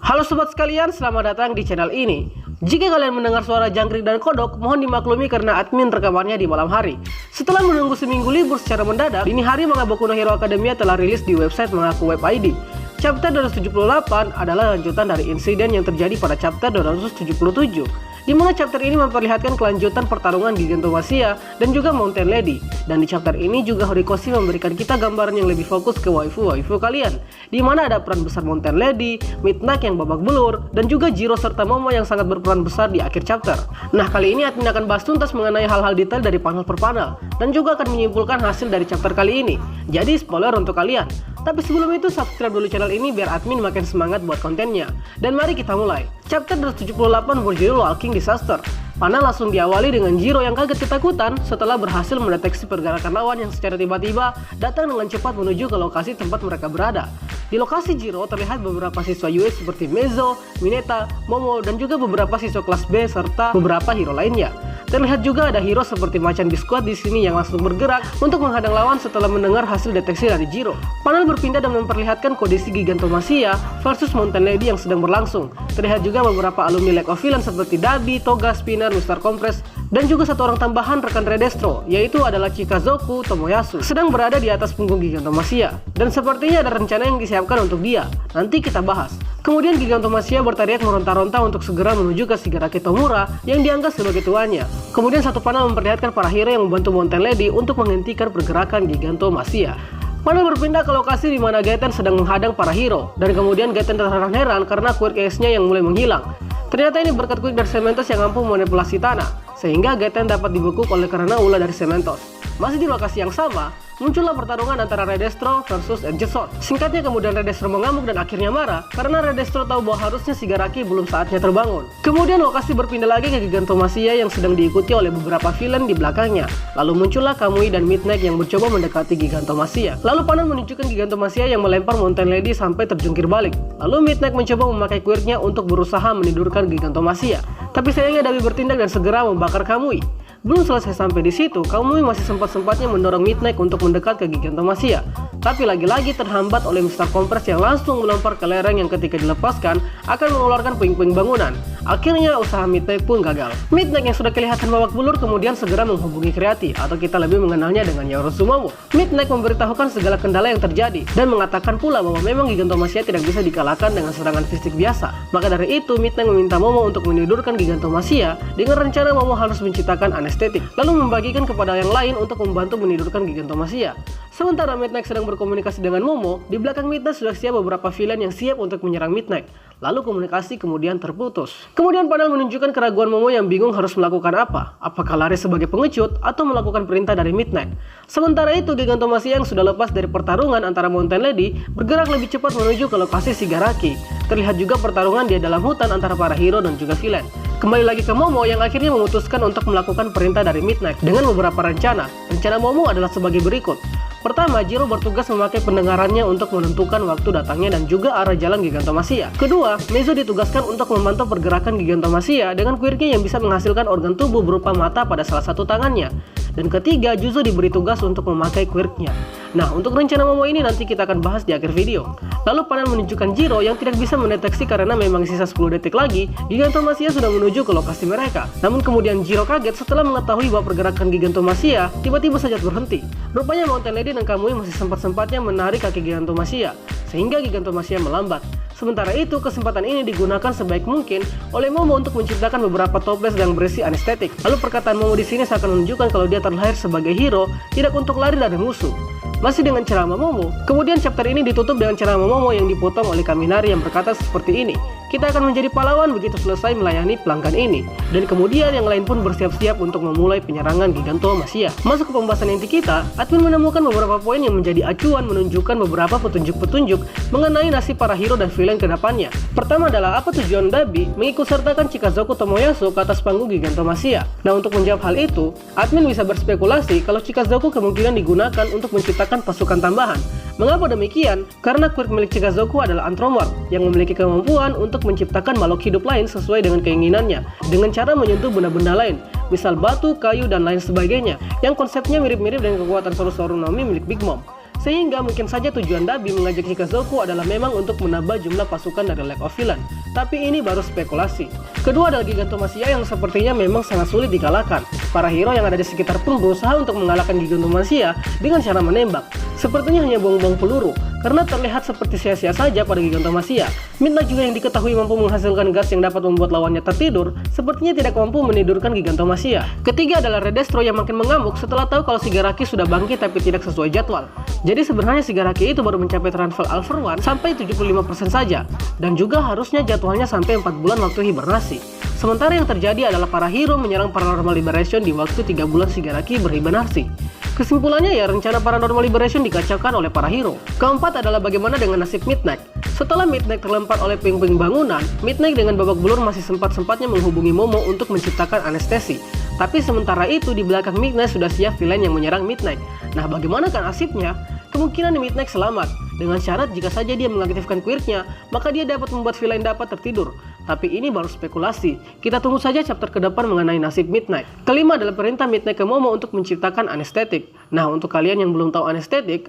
Halo sobat sekalian, selamat datang di channel ini. Jika kalian mendengar suara jangkrik dan kodok, mohon dimaklumi karena admin rekamannya di malam hari. Setelah menunggu seminggu libur secara mendadak, dini hari manga Boku no Hero Academia telah rilis di website Mengaku Web ID. Chapter 278 adalah lanjutan dari insiden yang terjadi pada chapter 277, di mana chapter ini memperlihatkan kelanjutan pertarungan Gigantomachia dan juga Mountain Lady. Dan di chapter ini juga Horikoshi memberikan kita gambaran yang lebih fokus ke waifu-waifu kalian, di mana ada peran besar Mountain Lady, Midnight yang babak belur, dan juga Jiro serta Momo yang sangat berperan besar di akhir chapter. Nah, kali ini admin akan bahas tuntas mengenai hal-hal detail dari panel per panel, dan juga akan menyimpulkan hasil dari chapter kali ini. Jadi spoiler untuk kalian. Tapi sebelum itu subscribe dulu channel ini biar admin makin semangat buat kontennya. Dan mari kita mulai. Chapter 278 berjudul Walking Disaster. Panel langsung diawali dengan Jiro yang kaget ketakutan setelah berhasil mendeteksi pergerakan lawan yang secara tiba-tiba datang dengan cepat menuju ke lokasi tempat mereka berada. Di lokasi Jiro terlihat beberapa siswa US seperti Mezo, Mineta, Momo, dan juga beberapa siswa kelas B serta beberapa hero lainnya. Terlihat juga ada hero seperti Macan Biskuit di sini yang langsung bergerak untuk menghadang lawan setelah mendengar hasil deteksi dari Jiro. Panel berpindah dan memperlihatkan kondisi Gigantomachia versus Mountain Lady yang sedang berlangsung. Terlihat juga beberapa alumni League of Villains seperti Dabi, Toga, Spinner, Mr. Compress, dan juga satu orang tambahan rekan Redestro, yaitu adalah Chikazoku Tomoyasu, sedang berada di atas punggung Gigantomachia. Dan sepertinya ada rencana yang disiapkan untuk dia. Nanti kita bahas. Kemudian Gigantomachia berteriak meronta-ronta untuk segera menuju ke Shigaraki Tomura yang dianggap sebagai tuannya. Kemudian satu panel memperlihatkan para hero yang membantu Mountain Lady untuk menghentikan pergerakan Gigantomachia. Panel berpindah ke lokasi di mana Gaten sedang menghadang para hero, dan kemudian Gaten terheran-heran karena Quirk Ace-nya yang mulai menghilang. Ternyata ini berkat Quirk dari Cementos yang mampu memanipulasi tanah, sehingga Gaten dapat dibekuk oleh karena ulah dari Cementos. Masih di lokasi yang sama, muncullah pertarungan antara Redestro versus Edgesort. Singkatnya kemudian Redestro mengamuk dan akhirnya marah karena Redestro tahu bahwa harusnya Shigaraki belum saatnya terbangun. Kemudian lokasi berpindah lagi ke Gigantomachia yang sedang diikuti oleh beberapa villain di belakangnya. Lalu muncullah Kamui dan Midnight yang mencoba mendekati Gigantomachia. Lalu panel menunjukkan Gigantomachia yang melempar Mountain Lady sampai terjungkir balik. Lalu Midnight mencoba memakai quirknya untuk berusaha menidurkan Gigantomachia. Tapi sayangnya Dabi bertindak dan segera membakar Kamui. Belum selesai sampai di situ, Kamui masih sempat-sempatnya mendorong Midnight untuk mendekat ke Gigantomachia. Tapi lagi-lagi terhambat oleh Mr. Compress yang langsung melempar ke lereng yang ketika dilepaskan akan mengeluarkan puing-puing bangunan. Akhirnya usaha Midnight pun gagal. Midnight yang sudah kelihatan babak belur kemudian segera menghubungi Creati, atau kita lebih mengenalnya dengan Yorosumomo. Midnight memberitahukan segala kendala yang terjadi dan mengatakan pula bahwa memang Gigantomachia tidak bisa dikalahkan dengan serangan fisik biasa. Maka dari itu Midnight meminta Momo untuk menidurkan Gigantomachia dengan rencana Momo harus menciptakan anestetik, lalu membagikan kepada yang lain untuk membantu menidurkan Gigantomachia. Sementara Midnight sedang berkomunikasi dengan Momo, di belakang Midnight sudah siap beberapa villain yang siap untuk menyerang Midnight. Lalu komunikasi kemudian terputus. Kemudian panel menunjukkan keraguan Momo yang bingung harus melakukan apa. Apakah lari sebagai pengecut atau melakukan perintah dari Midnight. Sementara itu Gigantomachia yang sudah lepas dari pertarungan antara Mountain Lady bergerak lebih cepat menuju ke lokasi Shigaraki. Terlihat juga pertarungan di dalam hutan antara para hero dan juga villain. Kembali lagi ke Momo yang akhirnya memutuskan untuk melakukan perintah dari Midnight dengan beberapa rencana. Rencana Momo adalah sebagai berikut. Pertama, Jiro bertugas memakai pendengarannya untuk menentukan waktu datangnya dan juga arah jalan Gigantomachia. Kedua, Mezo ditugaskan untuk memantau pergerakan Gigantomachia dengan quirknya yang bisa menghasilkan organ tubuh berupa mata pada salah satu tangannya. Dan ketiga, Juzo diberi tugas untuk memakai quirknya. Nah, untuk rencana Momo ini nanti kita akan bahas di akhir video. Lalu panel menunjukkan Jiro yang tidak bisa mendeteksi karena memang sisa 10 detik lagi Gigantomachia sudah menuju ke lokasi mereka. Namun kemudian Jiro kaget setelah mengetahui bahwa pergerakan Gigantomachia tiba-tiba saja berhenti. Rupanya Mountain Lady dan Kamui masih sempat-sempatnya menarik kaki Gigantomachia sehingga Gigantomachia melambat. Sementara itu, kesempatan ini digunakan sebaik mungkin oleh Momo untuk menciptakan beberapa toples yang berisi anestetik. Lalu perkataan Momo di sini seakan menunjukkan kalau dia terlahir sebagai hero, tidak untuk lari dari musuh. Masih dengan ceramah Momo, kemudian chapter ini ditutup dengan ceramah Momo yang dipotong oleh Kaminari yang berkata seperti ini. Kita akan menjadi pahlawan begitu selesai melayani pelanggan ini. Dan kemudian yang lain pun bersiap-siap untuk memulai penyerangan Gigantomachia. Masuk ke pembahasan inti kita, admin menemukan beberapa poin yang menjadi acuan menunjukkan beberapa petunjuk-petunjuk mengenai nasib para hero dan villain ke depannya. Pertama adalah apa tujuan Dabi mengikutsertakan Chikazoku Tomoyasu ke atas panggung Gigantomachia. Nah, untuk menjawab hal itu, admin bisa berspekulasi kalau Chikazoku kemungkinan digunakan untuk menciptakan pasukan tambahan. Mengapa demikian? Karena quirk milik Chikazoku adalah Antromorph yang memiliki kemampuan untuk menciptakan makhluk hidup lain sesuai dengan keinginannya dengan cara menyentuh benda-benda lain, misal batu, kayu, dan lain sebagainya, yang konsepnya mirip-mirip dengan kekuatan Soru Nomi milik Big Mom. Sehingga mungkin saja tujuan Dabi mengajak Shikazoku adalah memang untuk menambah jumlah pasukan dari League of Villains. Tapi ini baru spekulasi. Kedua adalah Gigantomachia yang sepertinya memang sangat sulit dikalahkan. Para hero yang ada di sekitar pun berusaha untuk mengalahkan Gigantomachia dengan cara menembak. Sepertinya hanya buang-buang peluru, karena terlihat seperti sia-sia saja pada Gigantomachia. Midnight juga yang diketahui mampu menghasilkan gas yang dapat membuat lawannya tertidur, sepertinya tidak mampu menidurkan Gigantomachia. Ketiga adalah Redestro yang makin mengamuk setelah tahu kalau Shigaraki sudah bangkit tapi tidak sesuai jadwal. Jadi sebenarnya Shigaraki itu baru mencapai transfer Alpha 1 sampai 75% saja, dan juga harusnya jadwalnya sampai 4 bulan waktu hibernasi. Sementara yang terjadi adalah para hero menyerang Paranormal Liberation di waktu 3 bulan Shigaraki berhibernasi. Kesimpulannya ya, rencana Paranormal Liberation dikacaukan oleh para hero. Keempat adalah bagaimana dengan nasib Midnight. Setelah Midnight terlempar oleh puing-puing bangunan, Midnight dengan babak belur masih sempat-sempatnya menghubungi Momo untuk menciptakan anestesi. Tapi sementara itu di belakang Midnight sudah siap villain yang menyerang Midnight. Nah, bagaimana kan nasibnya? Kemungkinan Midnight selamat, dengan syarat jika saja dia mengaktifkan quirknya, maka dia dapat membuat villain dapat tertidur. Tapi ini baru spekulasi, kita tunggu saja chapter ke depan mengenai nasib Midnight. Kelima adalah perintah Midnight ke Momo untuk menciptakan anestetik. Nah, untuk kalian yang belum tahu anestetik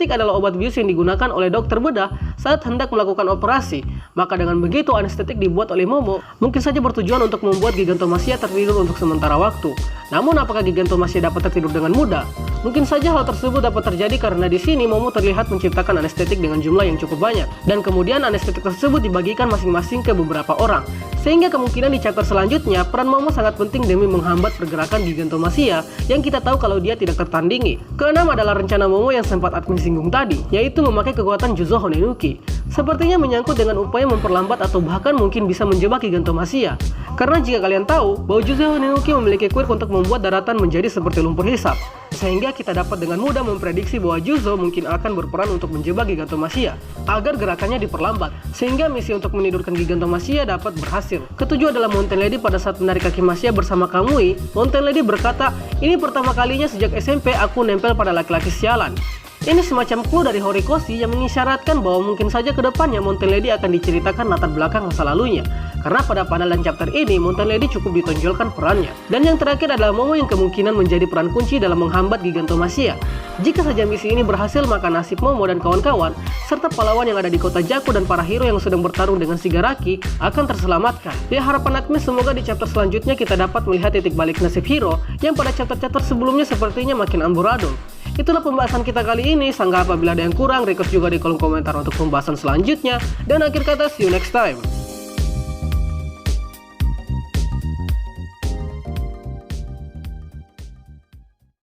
adalah obat bius yang digunakan oleh dokter bedah saat hendak melakukan operasi. Maka dengan begitu anestetik dibuat oleh Momo, mungkin saja bertujuan untuk membuat Gigantomachia tertidur untuk sementara waktu. Namun apakah Gigantomachia dapat tertidur dengan mudah? Mungkin saja hal tersebut dapat terjadi karena di sini Momo terlihat menciptakan anestetik dengan jumlah yang cukup banyak, dan kemudian anestetik tersebut dibagikan masing-masing ke beberapa orang. Sehingga kemungkinan di chapter selanjutnya peran Momo sangat penting demi menghambat pergerakan Gigantomachia yang kita tahu kalau dia tidak tertandingi. Keenam adalah rencana Momo yang sempat admin singgung tadi, yaitu memakai kekuatan Juzo Honenuki. Sepertinya menyangkut dengan upaya memperlambat atau bahkan mungkin bisa menjebak Gigantomachia. Karena jika kalian tahu bahwa Juzo Honenuki memiliki quirk untuk membuat daratan menjadi seperti lumpur hisap, sehingga kita dapat dengan mudah memprediksi bahwa Juzo mungkin akan berperan untuk menjebak Gigantomachia agar gerakannya diperlambat, sehingga misi untuk menidurkan Gigantomachia dapat berhasil. Ketujuh adalah Mountain Lady pada saat menarik kaki Masya bersama Kamui. Mountain Lady berkata, "Ini pertama kalinya sejak SMP aku nempel pada laki-laki sialan." Ini semacam clue dari Horikoshi yang mengisyaratkan bahwa mungkin saja ke depannya Mountain Lady akan diceritakan latar belakang masa lalunya. Karena pada panel dan chapter ini, Mountain Lady cukup ditonjolkan perannya. Dan yang terakhir adalah Momo yang kemungkinan menjadi peran kunci dalam menghambat Gigantomachia. Jika saja misi ini berhasil, maka nasib Momo dan kawan-kawan, serta pahlawan yang ada di kota Jaku dan para hero yang sedang bertarung dengan Shigaraki akan terselamatkan. Ya, harapan admin semoga di chapter selanjutnya kita dapat melihat titik balik nasib hero yang pada chapter-chapter sebelumnya sepertinya makin amburadul. Itulah pembahasan kita kali ini. Sanggah apabila ada yang kurang, request juga di kolom komentar untuk pembahasan selanjutnya. Dan akhir kata, see you next time.